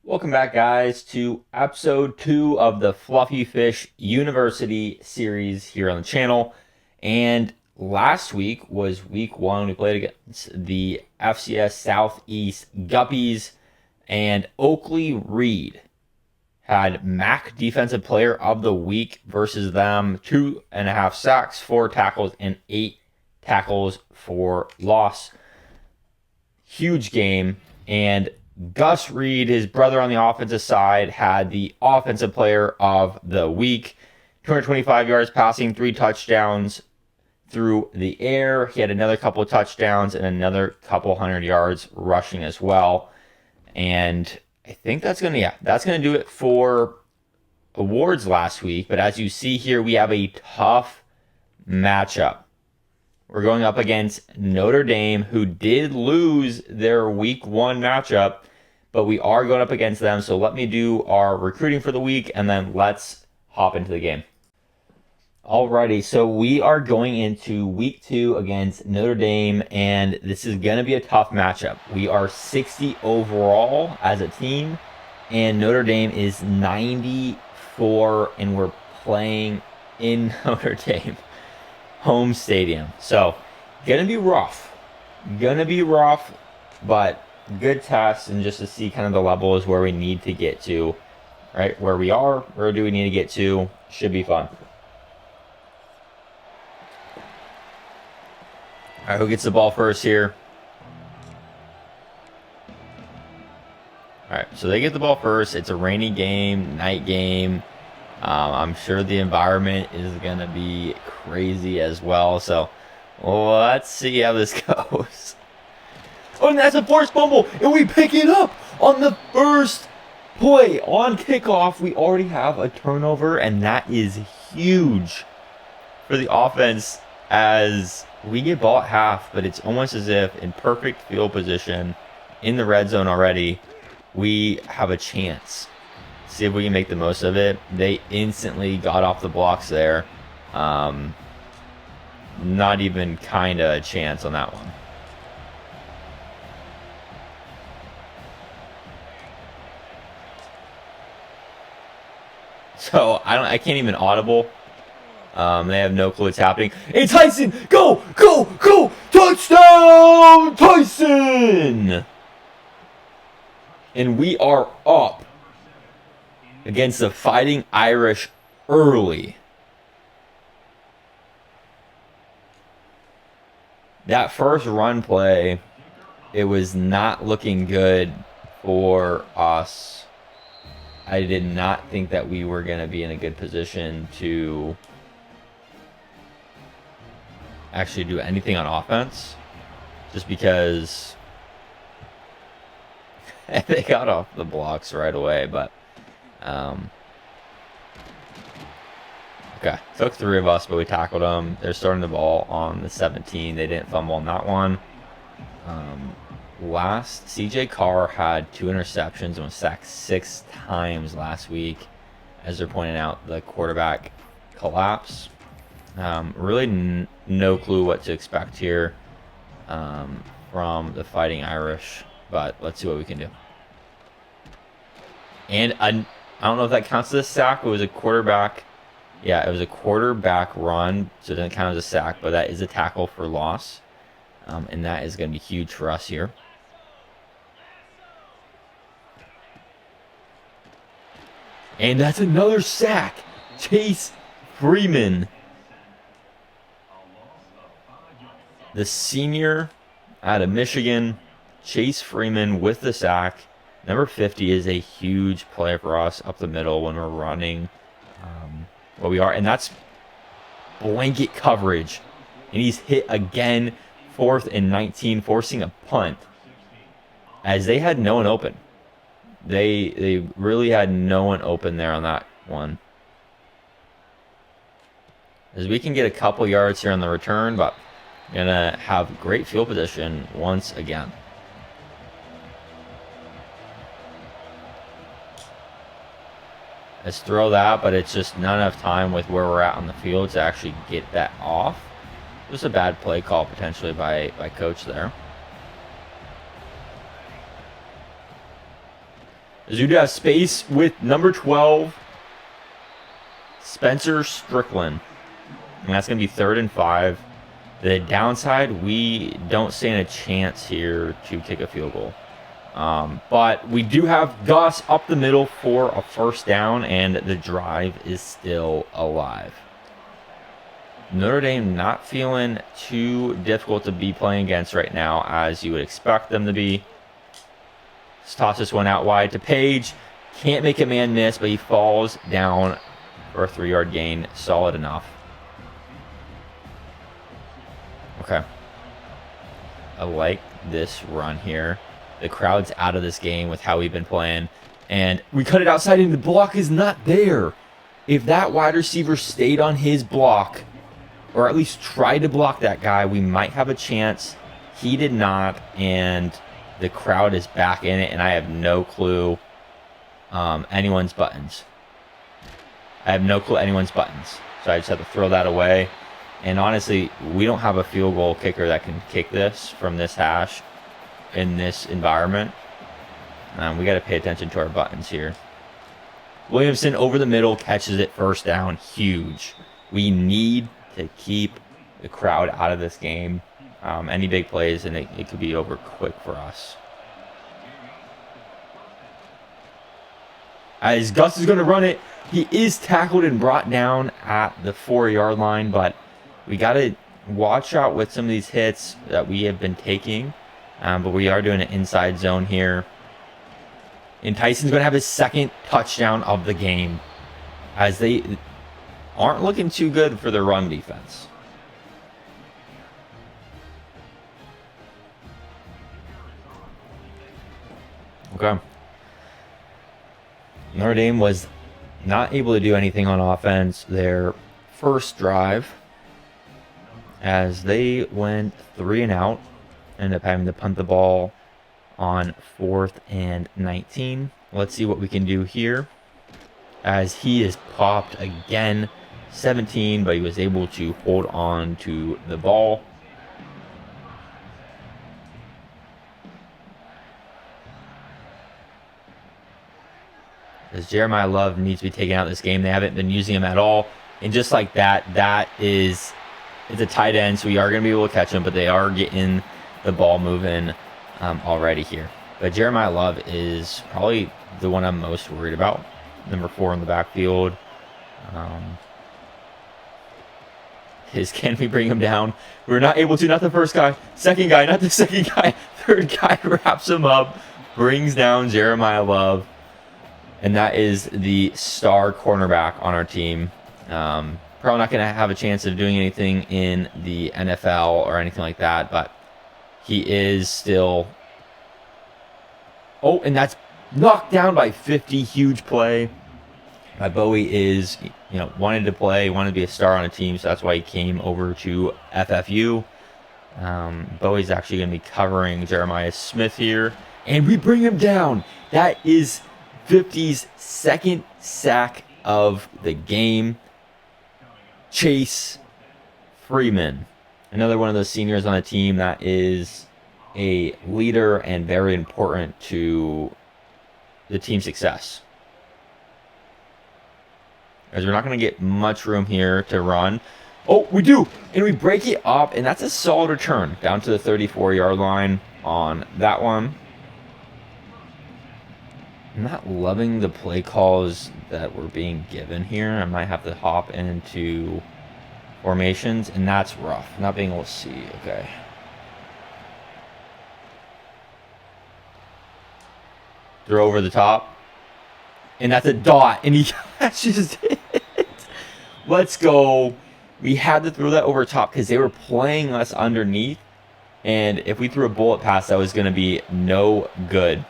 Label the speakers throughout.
Speaker 1: Welcome back, guys, to episode 2 of the Fluffy Fish University series here on the channel. And last week was week 1. We played against the FCS Southeast Guppies, and Oakley Reed had MAC Defensive Player of the Week versus them. 2.5 sacks, 4 tackles, and 8 tackles for loss. Huge game. And Gus Reed, his brother on the offensive side, had the Offensive Player of the Week. 225 yards passing, 3 touchdowns through the air. He had another couple of touchdowns and another couple hundred yards rushing as well. And I think that's gonna do it for awards last week. But as you see here, we have a tough matchup. We're going up against Notre Dame, who did lose their week 1 matchup, but we are going up against them. So let me do our recruiting for the week, and then let's hop into the game. Alrighty, so we are going into week 2 against Notre Dame, and this is going to be a tough matchup. We are 60 overall as a team, and Notre Dame is 94, and we're playing in Notre Dame home stadium. So gonna be rough, but good test, and just to see kind of the levels where we need to get to, right? Where we are, where do we need to get to? Should be fun. All right, who gets the ball first here? All right, so they get the ball first. It's a rainy game, night game. I'm sure the environment is going to be crazy as well. So let's see how this goes. Oh, and that's a forced fumble, and we pick it up on the first play. On kickoff, we already have a turnover, and that is huge for the offense as we get ball at half, but it's almost as if in perfect field position in the red zone already, we have a chance. See if we can make the most of it. They instantly got off the blocks there. Not even kind of a chance on that one. So I can't even audible. They have no clue what's happening. Hey, Tyson, go, touchdown, Tyson! And we are up against the Fighting Irish early. That first run play, it was not looking good for us. I did not think that we were going to be in a good position to actually do anything on offense, just because they got off the blocks right away. But okay, took 3 of us, but we tackled them. They're starting the ball on the 17. They didn't fumble on that one. Last, CJ Carr had 2 interceptions and was sacked 6 times last week. As they're pointing out, the quarterback collapse. Really no clue what to expect here from the Fighting Irish, but let's see what we can do. And I don't know if that counts as a sack. It was a quarterback. Yeah, it was a quarterback run, so it doesn't count as a sack, but that is a tackle for loss. And that is going to be huge for us here. And that's another sack. Chase Freeman, the senior out of Michigan. Chase Freeman with the sack. Number 50 is a huge play for us up the middle when we're running what we are. And that's blanket coverage. And he's hit again, 4th and 19, forcing a punt. As they had no one open. They really had no one open there on that one. As we can get a couple yards here on the return, but gonna have great field position once again. Let's throw that, but it's just not enough time with where we're at on the field to actually get that off. It was a bad play call potentially by coach there. Zuda has space with number 12, Spencer Strickland. And that's going to be 3rd and 5. The downside, we don't stand a chance here to kick a field goal. But we do have Gus up the middle for a 1st down, and the drive is still alive. Notre Dame not feeling too difficult to be playing against right now, as you would expect them to be. Let's toss this one out wide to Page. Can't make a man miss, but he falls down for a 3-yard gain. Solid enough. Okay. I like this run here. The crowd's out of this game with how we've been playing. And we cut it outside, and the block is not there. If that wide receiver stayed on his block, or at least tried to block that guy, we might have a chance. He did not, and the crowd is back in it, and I have no clue anyone's buttons. I have no clue anyone's buttons. So I just have to throw that away. And honestly, we don't have a field goal kicker that can kick this from this hash in this environment. We got to pay attention to our buttons here. Williamson over the middle, catches it, 1st down. Huge. We need to keep the crowd out of this game. Any big plays, and it could be over quick for us. As Gus is going to run it, he is tackled and brought down at the 4-yard line, but we got to watch out with some of these hits that we have been taking. But we are doing an inside zone here. And Tyson's going to have his 2nd touchdown of the game, as they aren't looking too good for their run defense. Okay. Notre Dame was not able to do anything on offense their first drive, as they went 3 and out. Ended up having to punt the ball on 4th and 19. Let's see what we can do here, as he is popped again. 17, but he was able to hold on to the ball. As Jeremiah Love needs to be taken out of this game. They haven't been using him at all. And just like that, it's a tight end, so we are going to be able to catch him, but they are getting the ball moving already here. But Jeremiah Love is probably the one I'm most worried about. Number 4 in the backfield. Can we bring him down? We're not able to. Not the first guy. 2nd guy. Not the 2nd guy. 3rd guy wraps him up. Brings down Jeremiah Love. And that is the star cornerback on our team. Probably not going to have a chance of doing anything in the NFL or anything like that, but he is still... Oh, and that's knocked down by 50. Huge play. Bowie is, wanted to play, wanted to be a star on a team, so that's why he came over to FFU. Bowie's actually going to be covering Jeremiah Smith here, and we bring him down. That is 50's 2nd sack of the game. Chase Freeman, another one of those seniors on the team that is a leader and very important to the team's success. As we're not going to get much room here to run. Oh, we do! And we break it up, and that's a solid return. Down to the 34-yard line on that one. I'm not loving the play calls that were being given here. I might have to hop into formations, and that's rough. Not being able to see. Okay. Throw over the top. And that's a dot, and he catches it. Let's go. We had to throw that over top because they were playing us underneath. And if we threw a bullet pass, that was going to be no good.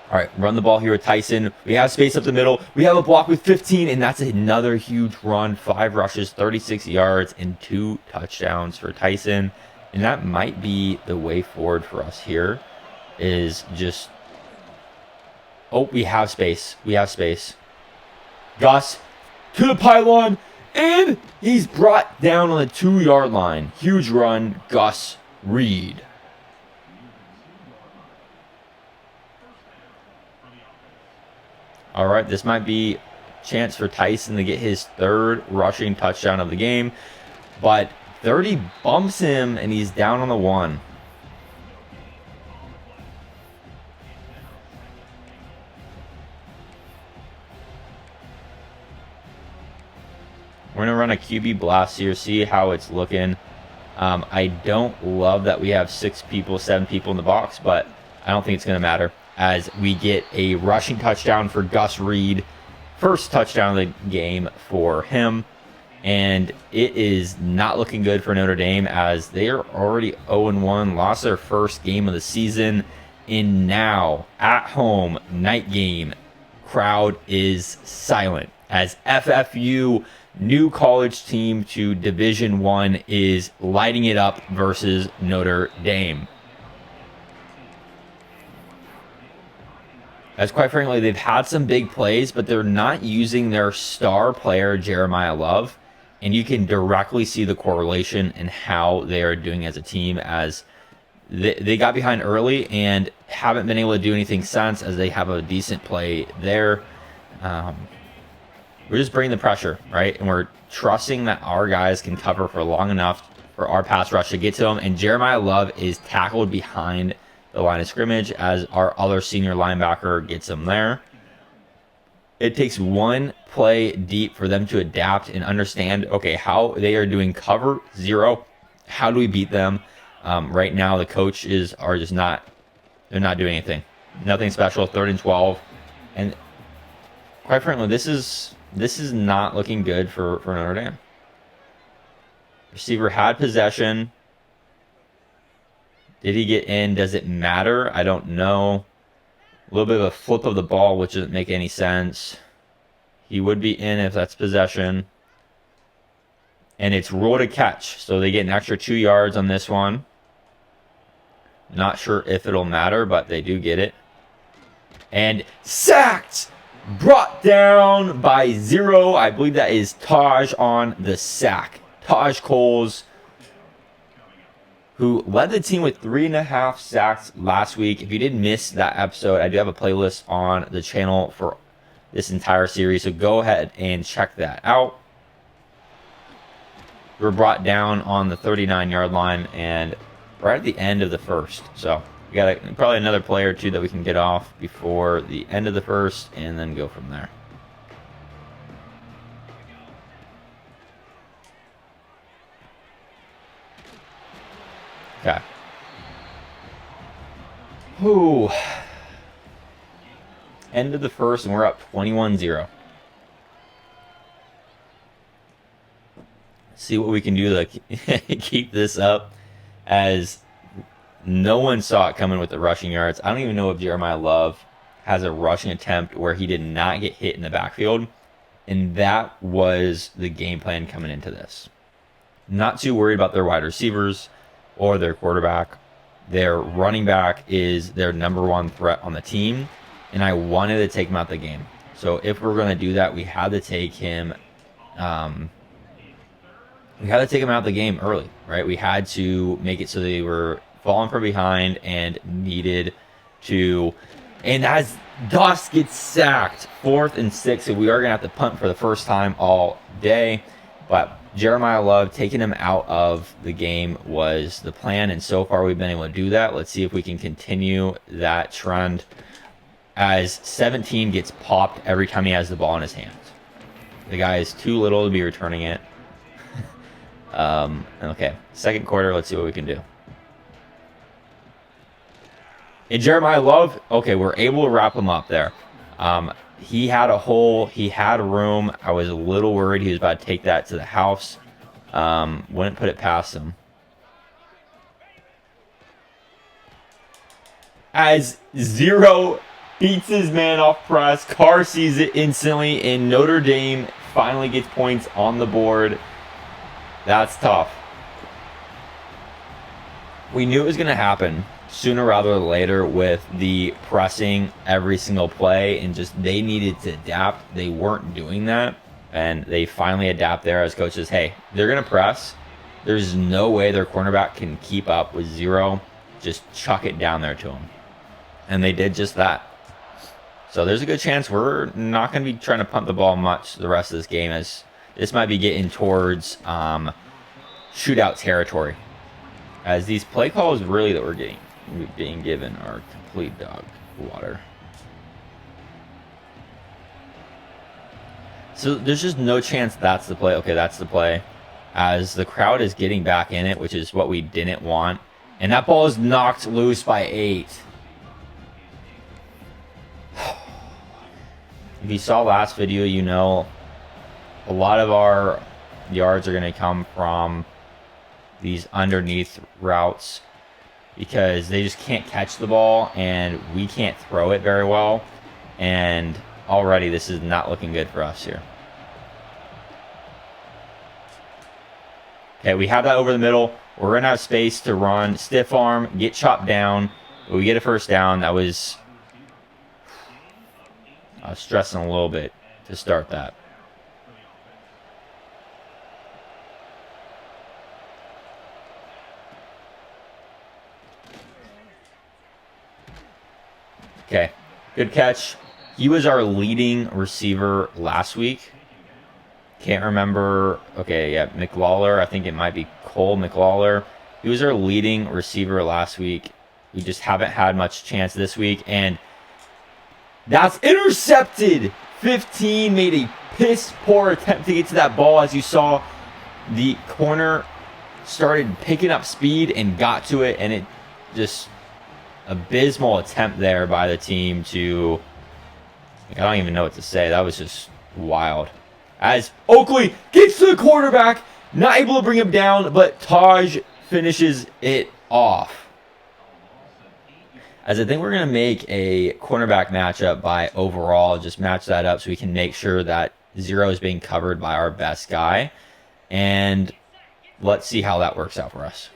Speaker 1: All right, run the ball here with Tyson. We have space up the middle. We have a block with 15, and that's another huge run. 5 rushes, 36 yards, and 2 touchdowns for Tyson. And that might be the way forward for us here, is just... Oh, we have space. We have space. Gus to the pylon, and he's brought down on the 2-yard line. Huge run, Gus Reed. All right, this might be a chance for Tyson to get his 3rd rushing touchdown of the game. But 30 bumps him, and he's down on the 1. We're going to run a QB blast here, see how it's looking. I don't love that we have 7 people in the box, but I don't think it's going to matter as we get a rushing touchdown for Gus Reed. First touchdown of the game for him. And it is not looking good for Notre Dame as they are already 0-1, lost their first game of the season. And now, at home, night game, crowd is silent as FFU, new college team to Division I, is lighting it up versus Notre Dame. As quite frankly, they've had some big plays, but they're not using their star player, Jeremiah Love. And you can directly see the correlation in how they are doing as a team, as they got behind early and haven't been able to do anything since, as they have a decent play there. We're just bringing the pressure, right? And we're trusting that our guys can cover for long enough for our pass rush to get to them. And Jeremiah Love is tackled behind the line of scrimmage as our other senior linebacker gets him there. It takes one play deep for them to adapt and understand, okay, how they are doing cover 0. How do we beat them? Right now, the coaches are just they're not doing anything. Nothing special, 3rd and 12. And quite frankly, this is not looking good for Notre Dame. Receiver had possession. Did he get in? Does it matter? I don't know. A little bit of a flip of the ball, which doesn't make any sense. He would be in if that's possession. And it's ruled a catch, so they get an extra 2 yards on this one. Not sure if it'll matter, but they do get it. And sacked! Brought down by 0. I believe that is Taj on the sack. Taj Coles, who led the team with 3.5 sacks last week. If you did miss that episode, I do have a playlist on the channel for this entire series, so go ahead and check that out. We were brought down on the 39-yard line and right at the end of the first. So we got probably another play or two that we can get off before the end of the first and then go from there. Okay. Whew. End of the first, and we're up 21-0. See what we can do to keep this up, as no one saw it coming with the rushing yards. I don't even know if Jeremiah Love has a rushing attempt where he did not get hit in the backfield, and that was the game plan coming into this. Not too worried about their wide receivers or their quarterback. Their running back is their #1 threat on the team, and I wanted to take him out of the game. So if we're going to do that, we had to take him. We had to take him out of the game early, right? We had to make it so they were falling from behind and needed to. And as Doss gets sacked, 4th and 6, and we are going to have to punt for the first time all day. But Jeremiah Love, taking him out of the game was the plan, and so far we've been able to do that. Let's see if we can continue that trend, as 17 gets popped every time he has the ball in his hands. The guy is too little to be returning it. Okay, second quarter, let's see what we can do. And Jeremiah Love, okay, we're able to wrap him up there. He had a hole. He had room. I was a little worried he was about to take that to the house. Wouldn't put it past him. As 0 beats his man off press, Carr sees it instantly, and Notre Dame finally gets points on the board. That's tough. We knew it was going to happen sooner rather than later with the pressing every single play, and just they needed to adapt. They weren't doing that, and they finally adapt there as coaches. Hey, they're going to press. There's no way their cornerback can keep up with 0. Just chuck it down there to them. And they did just that. So there's a good chance we're not going to be trying to punt the ball much the rest of this game, as this might be getting towards shootout territory. As these play calls really that we're being given are complete dog water. So there's just no chance that's the play. Okay, that's the play. As the crowd is getting back in it, which is what we didn't want. And that ball is knocked loose by 8. If you saw last video, you know a lot of our yards are going to come from these underneath routes because they just can't catch the ball and we can't throw it very well. And already this is not looking good for us here. Okay, we have that over the middle. We're going to have space to run, stiff arm, get chopped down. We get a first down. I was stressing a little bit to start that. Okay, good catch. He was our leading receiver last week. Can't remember. Okay, yeah, McLawler. I think it might be Cole McLawler. He was our leading receiver last week. We just haven't had much chance this week. And that's intercepted. 15 made a piss poor attempt to get to that ball. As you saw, the corner started picking up speed and got to it. And it just abysmal attempt there by the team to... I don't even know what to say. That was just wild. As Oakley gets to the quarterback, not able to bring him down, but Taj finishes it off. As I think we're going to make a cornerback matchup by overall, just match that up so we can make sure that 0 is being covered by our best guy. And let's see how that works out for us.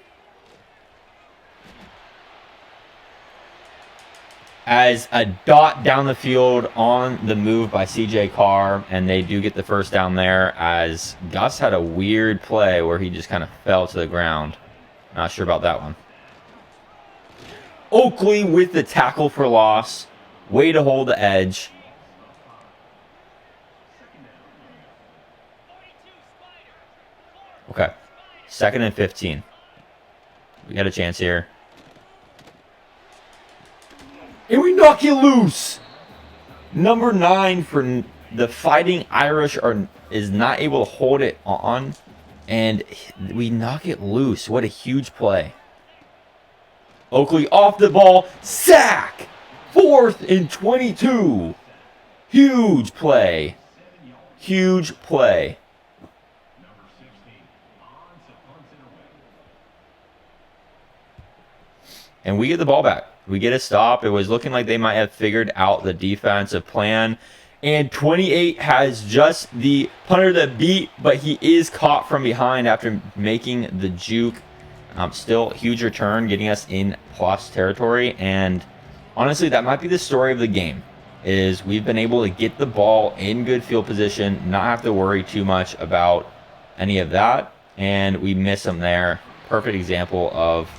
Speaker 1: As a dot down the field on the move by CJ Carr, and they do get the first down there, as Gus had a weird play where he just kind of fell to the ground. Not sure about that one. Oakley with the tackle for loss. Way to hold the edge. Okay. 2nd and 15. We got a chance here. And we knock it loose. Number 9 for the Fighting Irish is not able to hold it on. And we knock it loose. What a huge play. Oakley off the ball. Sack. 4th and 22. Huge play. Huge play. And we get the ball back. We get a stop. It was looking like they might have figured out the defensive plan. And 28 has just the punter that beat, but he is caught from behind after making the juke. Still, huge return, getting us in plus territory. And honestly, that might be the story of the game, is we've been able to get the ball in good field position, not have to worry too much about any of that. And we miss them there. Perfect example of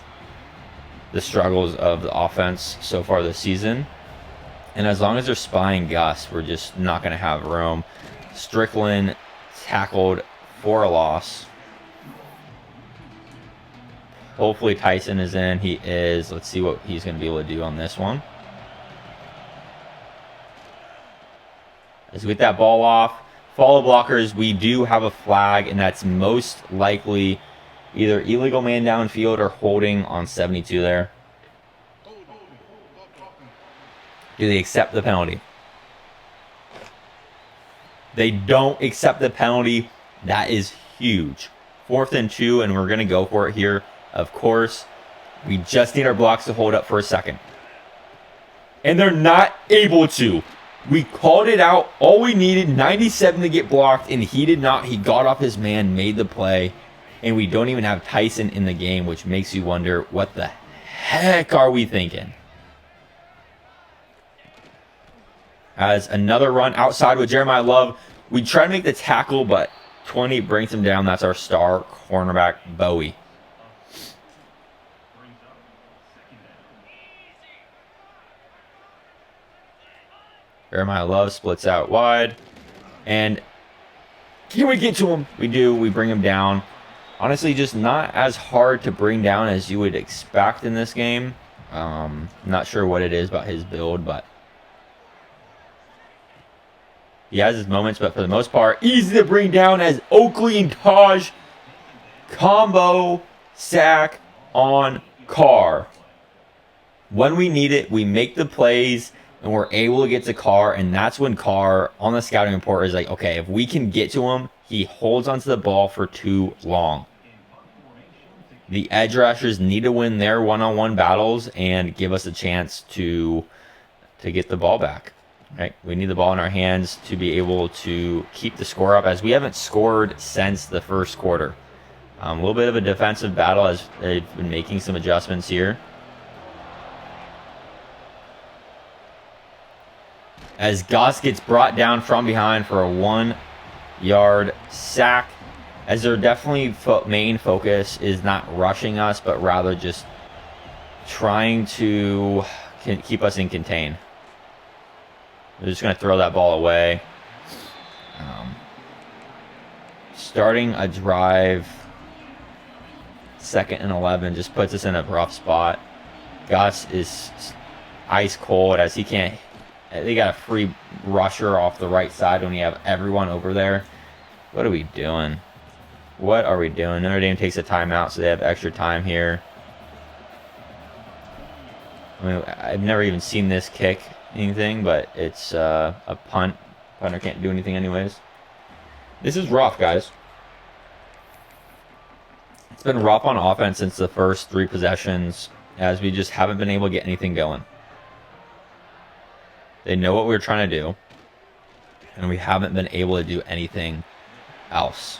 Speaker 1: the struggles of the offense so far this season. And as long as they're spying Gus, we're just not going to have room. Strickland tackled for a loss. Hopefully Tyson is in. He is. Let's see what he's going to be able to do on this one. As we get that ball off, follow blockers, we do have a flag, and that's most likely either illegal man downfield or holding on 72 there. Do they accept the penalty? They don't accept the penalty. That is huge. 4th and 2, and we're going to go for it here. Of course, we just need our blocks to hold up for a second. And they're not able to. We called it out. All we needed, 97 to get blocked, and he did not. He got off his man, made the play. And we don't even have Tyson in the game, which makes you wonder, what the heck are we thinking? As another run outside with Jeremiah Love. We try to make the tackle, but 20 brings him down. That's our star cornerback, Bowie. Jeremiah Love splits out wide. And can we get to him? We do. We bring him down. Honestly, just not as hard to bring down as you would expect in this game. Not sure what it is about his build, but he has his moments, but for the most part, easy to bring down as Oakley and Taj combo sack on Carr. When we need it, we make the plays, and we're able to get to Carr, and that's when Carr, on the scouting report, is like, okay, if we can get to him, he holds onto the ball for too long. The edge rushers need to win their one-on-one battles and give us a chance to get the ball back. Right? We need the ball in our hands to be able to keep the score up, as we haven't scored since the first quarter. A little bit of a defensive battle as they've been making some adjustments here. As Gus gets brought down from behind for a 1-yard sack, as their definitely main focus is not rushing us, but rather just trying to keep us in contain. They're just going to throw that ball away. Starting a drive, 2nd and 11, just puts us in a rough spot. Gus is ice cold as he can't. They got a free rusher off the right side when you have everyone over there. What are we doing? What are we doing? Notre Dame takes a timeout, so they have extra time here. I mean, I've never even seen this kick anything, but it's a punt. Punter can't do anything anyways. This is rough, guys. It's been rough on offense since the first 3 possessions, as we just haven't been able to get anything going. They know what we're trying to do, and we haven't been able to do anything else.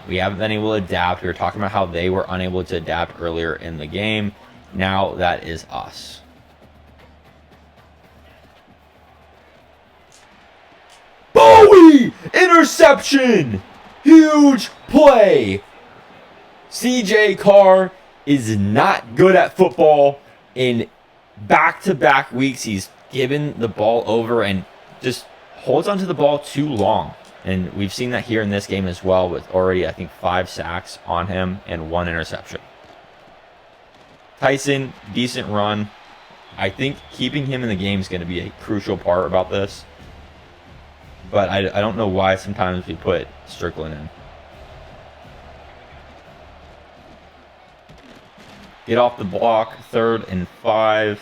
Speaker 1: We haven't been able to adapt. We were talking about how they were unable to adapt earlier in the game. Now that is us. Bowie! Interception! Huge play! CJ Carr is not good at football. In back-to-back weeks, he's given the ball over and just holds onto the ball too long. And we've seen that here in this game as well, with already, I think, 5 sacks on him and 1 interception. Tyson, decent run. I think keeping him in the game is going to be a crucial part about this. But I don't know why sometimes we put Strickland in. Get off the block, 3rd and 5.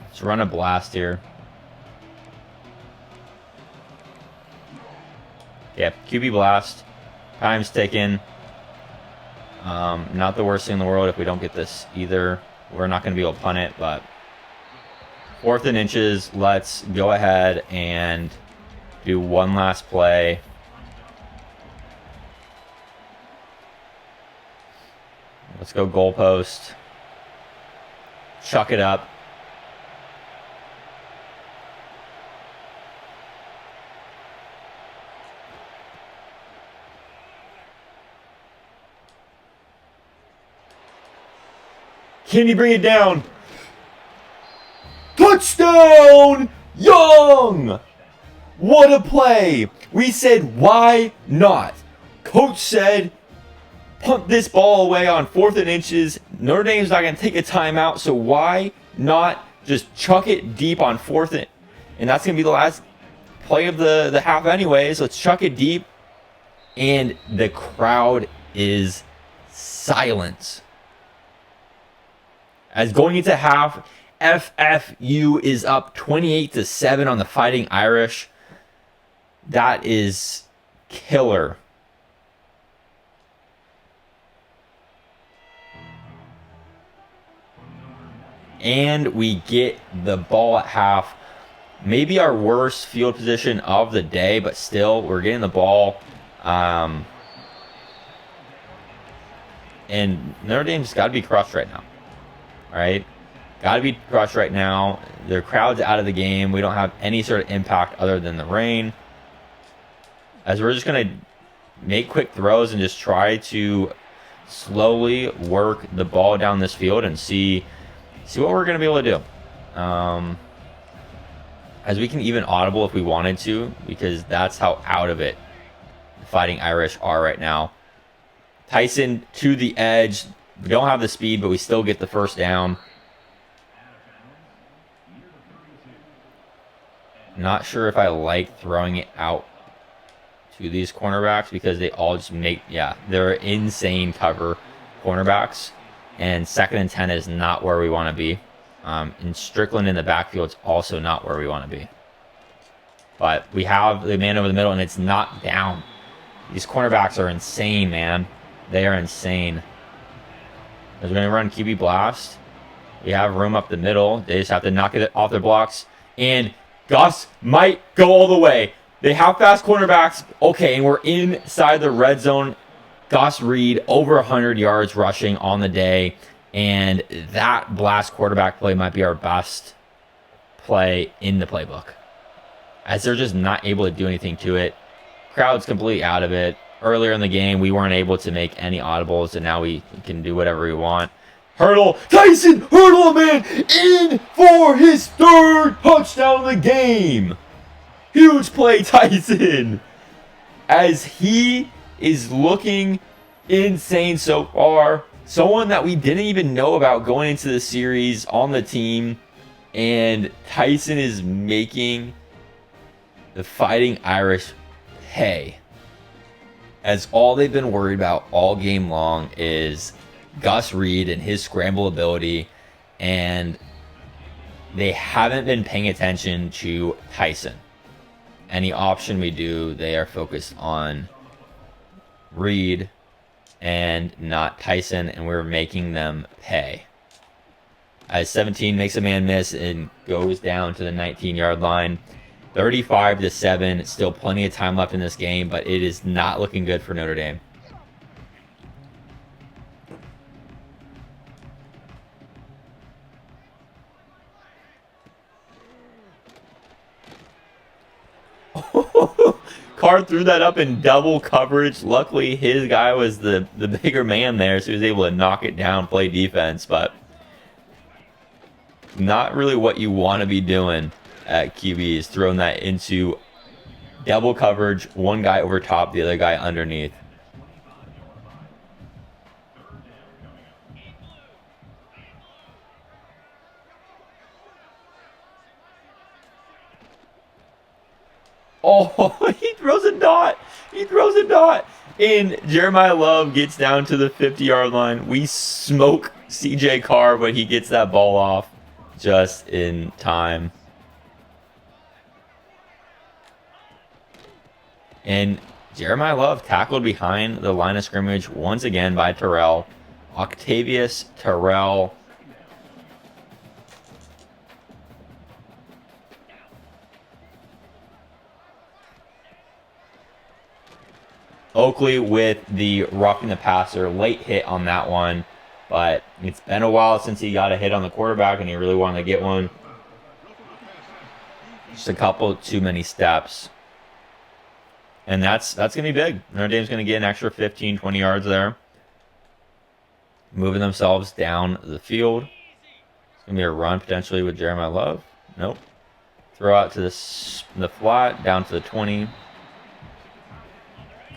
Speaker 1: Let's run a blast here. Yep, QB blast. Time's ticking. Not the worst thing in the world if we don't get this either. We're not going to be able to punt it, but 4th and inches. Let's go ahead and do one last play. Let's go goalpost. Chuck it up. Can he bring it down? Touchdown! Young! What a play! We said, why not? Coach said, punt this ball away on 4th and inches. Notre Dame's not going to take a timeout, so why not just chuck it deep on 4th and that's going to be the last play of the half anyways. Let's chuck it deep. And the crowd is silent. As going into half, FFU is up 28-7 on the Fighting Irish. That is killer. And we get the ball at half. Maybe our worst field position of the day, but still, we're getting the ball. And Notre Dame's got to be crushed right now. All right? Got to be crushed right now. Their crowd's out of the game. We don't have any sort of impact other than the rain. As we're just going to make quick throws and just try to slowly work the ball down this field and see what we're going to be able to do. As we can even audible if we wanted to, because that's how out of it the Fighting Irish are right now. Tyson to the edge. We don't have the speed, but we still get the first down. Not sure if I like throwing it out to these cornerbacks because they all just make, yeah, they're insane cover cornerbacks. And 2nd and 10 is not where we want to be. And Strickland in the backfield is also not where we want to be. But we have the man over the middle, and it's not down. These cornerbacks are insane, man. They are insane. As we're going to run QB blast. We have room up the middle. They just have to knock it off their blocks. And Gus might go all the way. They have fast cornerbacks. Okay, and we're inside the red zone. Gus Reed, over 100 yards rushing on the day. And that blast quarterback play might be our best play in the playbook, as they're just not able to do anything to it. Crowd's completely out of it. Earlier in the game, we weren't able to make any audibles, and now we can do whatever we want. Hurdle. Tyson Hurdle, man, in for his 3rd touchdown of the game. Huge play, Tyson. As he is looking insane so far. Someone that we didn't even know about going into the series on the team. And Tyson is making the Fighting Irish pay. As all they've been worried about all game long is Gus Reed and his scramble ability. And they haven't been paying attention to Tyson. Any option we do, they are focused on Reed and not Tyson, and we're making them pay. As 17 makes a man miss and goes down to the 19-yard line. 35-7. Still plenty of time left in this game, but it is not looking good for Notre Dame. Carr threw that up in double coverage. Luckily, his guy was the bigger man there, so he was able to knock it down, play defense, but not really what you want to be doing at QB is throwing that into double coverage, one guy over top, the other guy underneath. Oh, he throws a dot. He throws a dot. And Jeremiah Love gets down to the 50-yard line. We smoke CJ Carr, but he gets that ball off just in time. And Jeremiah Love tackled behind the line of scrimmage once again by Terrell. Octavius Terrell. Oakley with the roughing the passer, late hit on that one, but it's been a while since he got a hit on the quarterback and he really wanted to get one. Just a couple too many steps. And that's going to be big. Notre Dame's going to get an extra 15, 20 yards there. Moving themselves down the field. It's going to be a run potentially with Jeremiah Love. Nope. Throw out to the flat, down to the 20.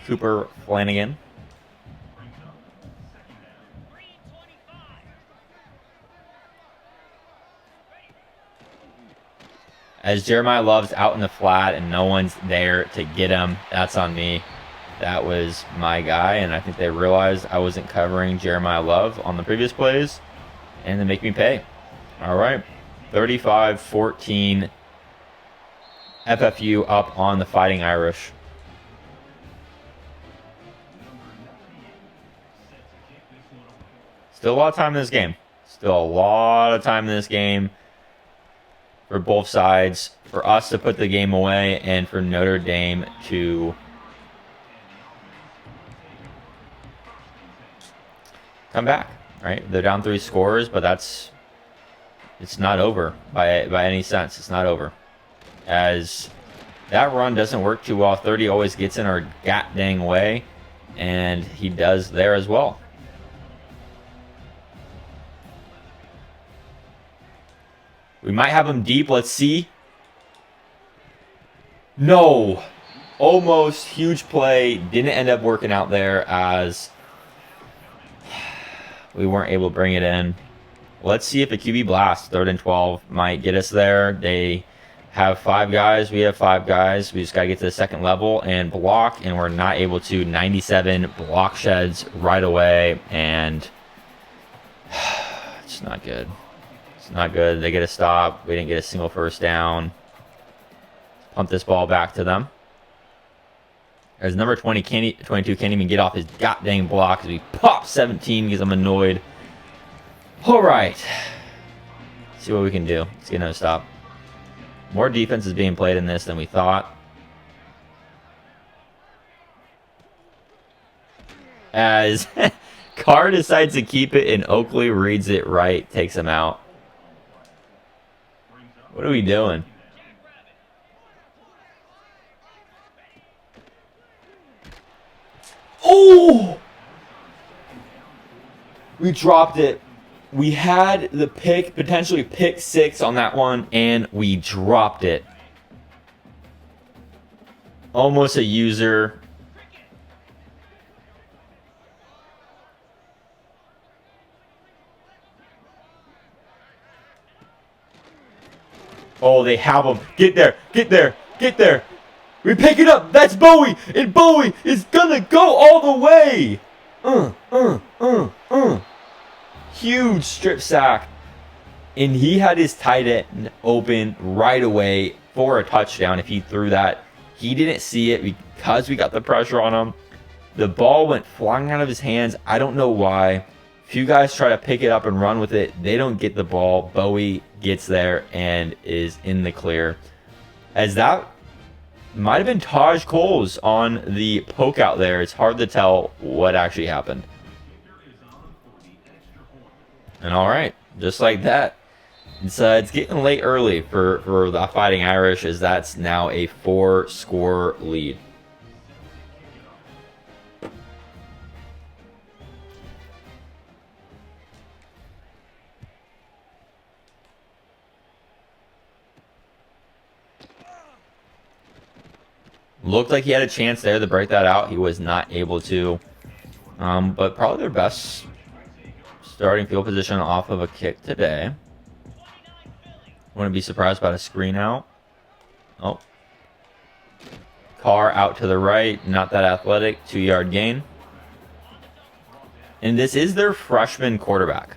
Speaker 1: Cooper Flanagan. As Jeremiah Love's out in the flat and no one's there to get him, that's on me. That was my guy, and I think they realized I wasn't covering Jeremiah Love on the previous plays, and they make me pay. All right, 35-14. FFU up on the Fighting Irish. Still a lot of time in this game. Still a lot of time in this game for both sides. For us to put the game away and for Notre Dame to come back. Right? They're down 3 scores, but it's not over by any sense. It's not over. As that run doesn't work too well. 30 always gets in our god dang way, and he does there as well. We might have him deep. Let's see. No. Almost huge play. Didn't end up working out there as we weren't able to bring it in. Let's see if a QB blast, 3rd and 12, might get us there. They have 5 guys. We have 5 guys. We just got to get to the second level and block, and we're not able to. 97 block sheds right away, and it's not good. It's not good. They get a stop. We didn't get a single first down. Pump this ball back to them. As number 22 can't even get off his goddamn block as we pop 17 because I'm annoyed. All right. Let's see what we can do. Let's get another stop. More defense is being played in this than we thought. As Carr decides to keep it and Oakley reads it right, takes him out. What are we doing? Oh! We dropped it. We had the pick, potentially pick 6 on that one, and we dropped it. Almost a user. Oh, they have him. Get there. Get there. Get there. We pick it up. That's Bowie. And Bowie is going to go all the way. Huge strip sack. And he had his tight end open right away for a touchdown if he threw that. He didn't see it because we got the pressure on him. The ball went flying out of his hands. I don't know why. Few guys try to pick it up and run with it. They don't get the ball. Bowie gets there and is in the clear. As that might have been Taj Coles on the poke out there. It's hard to tell what actually happened. And all right, just like that. It's getting late early for the Fighting Irish, as that's now a 4-score lead. Looked like he had a chance there to break that out. He was not able to. But probably their best starting field position off of a kick today. Wouldn't be surprised about a screen out. Oh. Carr out to the right. Not that athletic. 2-yard gain. And this is their freshman quarterback,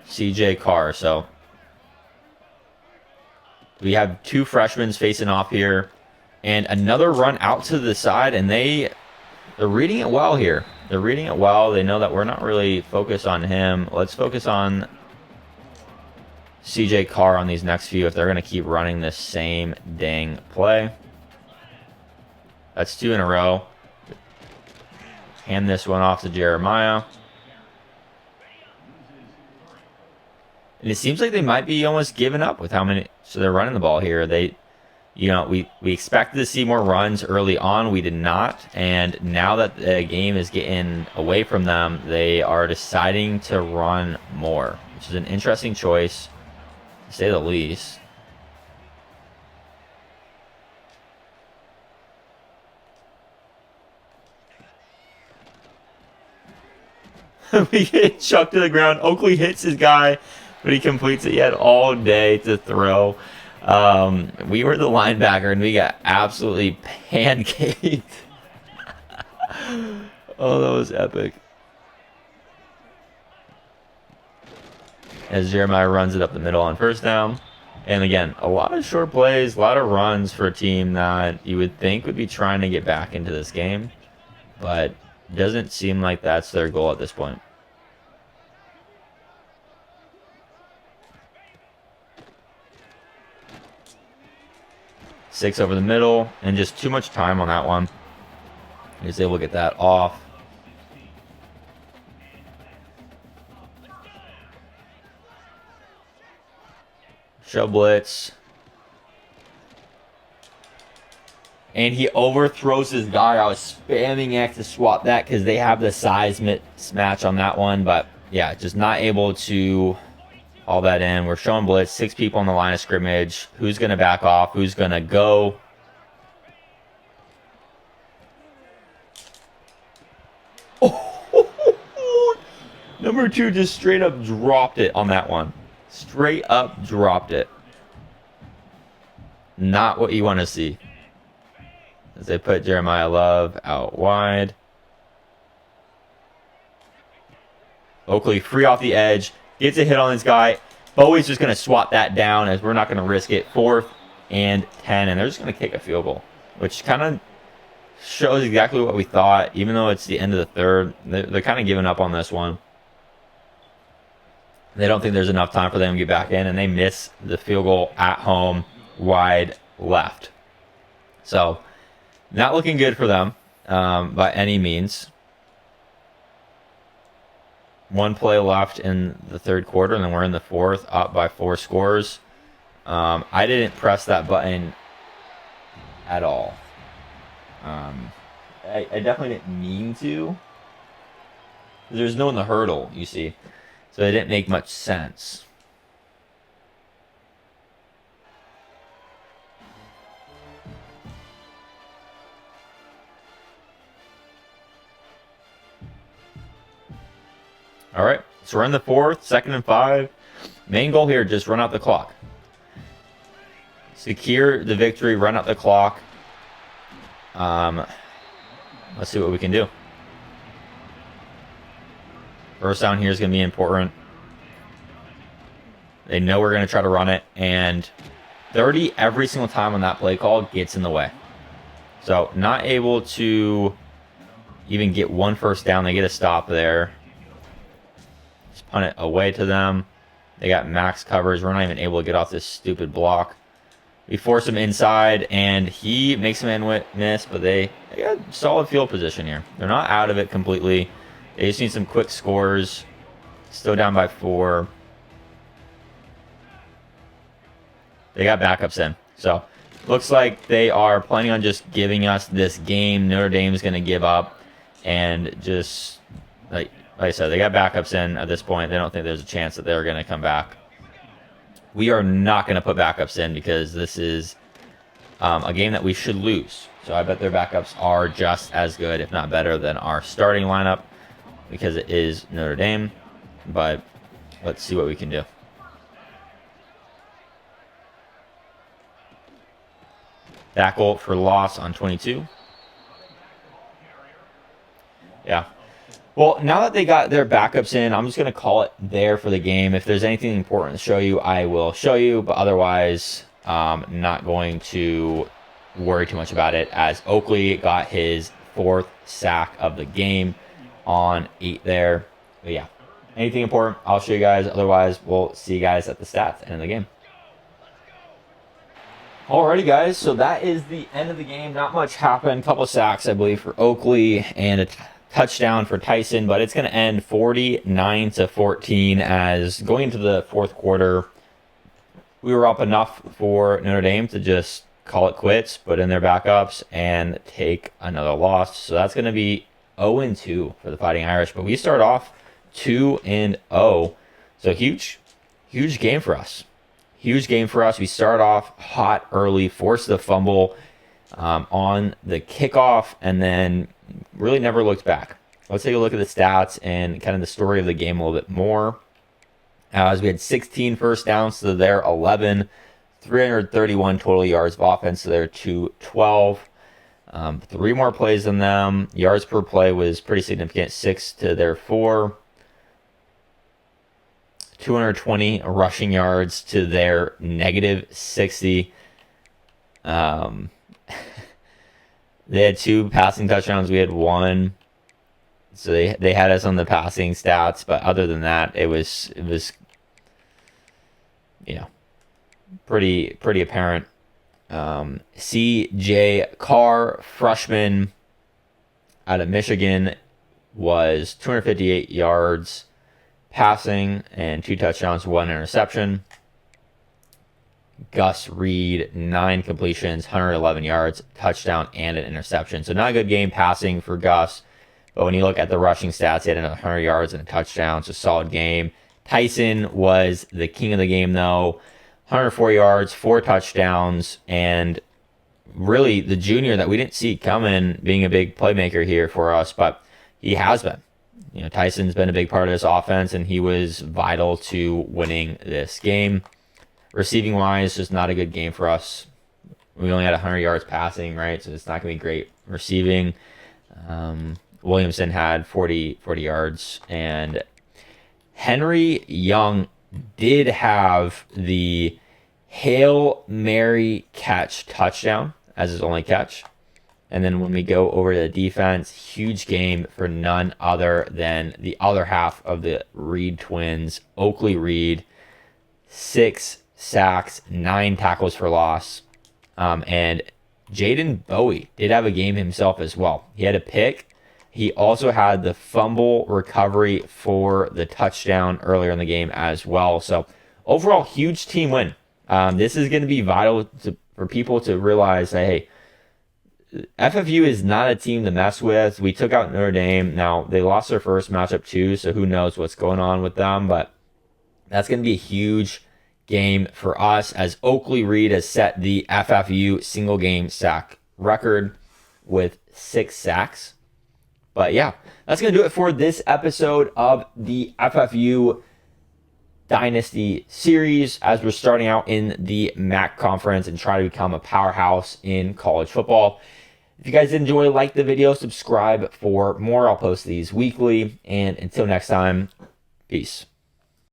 Speaker 1: CJ Carr. So we have 2 freshmen facing off here. And another run out to the side, and they're reading it well here. They're reading it well. They know that we're not really focused on him. Let's focus on CJ Carr on these next few if they're going to keep running this same dang play. That's 2 in a row. Hand this one off to Jeremiah. And it seems like they might be almost giving up with how many. So they're running the ball here. We expected to see more runs early on. We did not. And now that the game is getting away from them, they are deciding to run more, which is an interesting choice, to say the least. We get chucked to the ground. Oakley hits his guy, but he completes it. He had all day to throw. We were the linebacker, and we got absolutely pancaked. Oh, that was epic. As Jeremiah runs it up the middle on first down. And again, a lot of short plays, a lot of runs for a team that you would think would be trying to get back into this game. But it doesn't seem like that's their goal at this point. Six over the middle, and just too much time on that one. He was able to get that off. Show blitz. And he overthrows his guy. I was spamming X to swap that because they have the size mismatch on that one. But yeah, just not able to haul that in. We're showing blitz. 6 people on the line of scrimmage. Who's going to back off? Who's going to go? Oh, number 2 just straight up dropped it on that one. Straight up dropped it. Not what you want to see. As they put Jeremiah Love out wide. Oakley free off the edge. Gets a hit on this guy. Bowie's just going to swat that down as we're not going to risk it. 4th and 10. And they're just going to kick a field goal. Which kind of shows exactly what we thought. Even though it's the end of the third. They're kind of giving up on this one. They don't think there's enough time for them to get back in. And they miss the field goal at home. Wide left. So, not looking good for them by any means. 1 play left in the third quarter, and then we're in the fourth, up by 4 scores. I didn't press that button at all. I definitely didn't mean to. There's no in the hurdle, you see. So it didn't make much sense. All right, so we're in the fourth, 2nd and 5. Main goal here, just run out the clock. Secure the victory, run out the clock. Let's see what we can do. First down here is going to be important. They know we're going to try to run it, and 30 every single time on that play call gets in the way. So not able to even get 1 first down. They get a stop there. Punt it away to them. They got max coverage. We're not even able to get off this stupid block. We force him inside, and he makes him miss, but they got solid field position here. They're not out of it completely. They just need some quick scores. Still down by 4. They got backups in. So, looks like they are planning on just giving us this game. Notre Dame is going to give up and just, like I said, they got backups in at this point. They don't think there's a chance that they're going to come back. We are not going to put backups in because this is a game that we should lose. So I bet their backups are just as good, if not better, than our starting lineup because it is Notre Dame. But let's see what we can do. Tackle for loss on 22. Yeah. Well, now that they got their backups in, I'm just going to call it there for the game. If there's anything important to show you, I will show you. But otherwise, not going to worry too much about it as Oakley got his 4th sack of the game on 8 there. But yeah, anything important, I'll show you guys. Otherwise, we'll see you guys at the stats end of the game. Alrighty, guys. So that is the end of the game. Not much happened. Couple sacks, I believe, for Oakley and a touchdown for Tyson, but it's going to end 49-14 as going into the fourth quarter, we were up enough for Notre Dame to just call it quits, put in their backups, and take another loss. So that's going to be 0-2 for the Fighting Irish, but we start off 2-0. So huge game for us. Huge game for us. We start off hot early, force the fumble on the kickoff, and then really never looked back. Let's take a look at the stats and kind of the story of the game a little bit more. As we had 16 first downs to their 11, 331 total yards of offense to their 212. 3 more plays than them. Yards per play was pretty significant, 6 to their 4. 220 rushing yards to their negative 60. They had 2 passing touchdowns. We had 1. So they had us on the passing stats, but other than that, it was pretty apparent. C.J. Carr, freshman out of Michigan, was 258 yards passing and 2 touchdowns, 1 interception. Gus Reed, 9 completions, 111 yards, touchdown, and an interception. So not a good game passing for Gus. But when you look at the rushing stats, he had 100 yards and a touchdown. It's a solid game. Tyson was the king of the game, though. 104 yards, 4 touchdowns, and really the junior that we didn't see coming being a big playmaker here for us, but he has been. Tyson's been a big part of this offense, and he was vital to winning this game. Receiving wise, just not a good game for us. We only had 100 yards passing, right? So it's not going to be great receiving. Williamson had 40 yards, and Henry Young did have the Hail Mary catch touchdown as his only catch. And then when we go over to the defense, huge game for none other than the other half of the Reed twins, Oakley Reed. 6 sacks, 9 tackles for loss. And Jaden Bowie did have a game himself as well. He had a pick. He also had the fumble recovery for the touchdown earlier in the game as well. So overall, huge team win. This is going to be vital for people to realize that, hey, FFU is not a team to mess with. We took out Notre Dame. Now, they lost their first matchup too, so who knows what's going on with them. But that's going to be a huge game for us, as Oakley Reed has set the FFU single game sack record with 6 sacks. But yeah, that's going to do it for this episode of the FFU Dynasty series, as we're starting out in the MAC conference and try to become a powerhouse in college football. If you guys enjoy, like the video, subscribe for more. I'll post these weekly. And until next time, peace.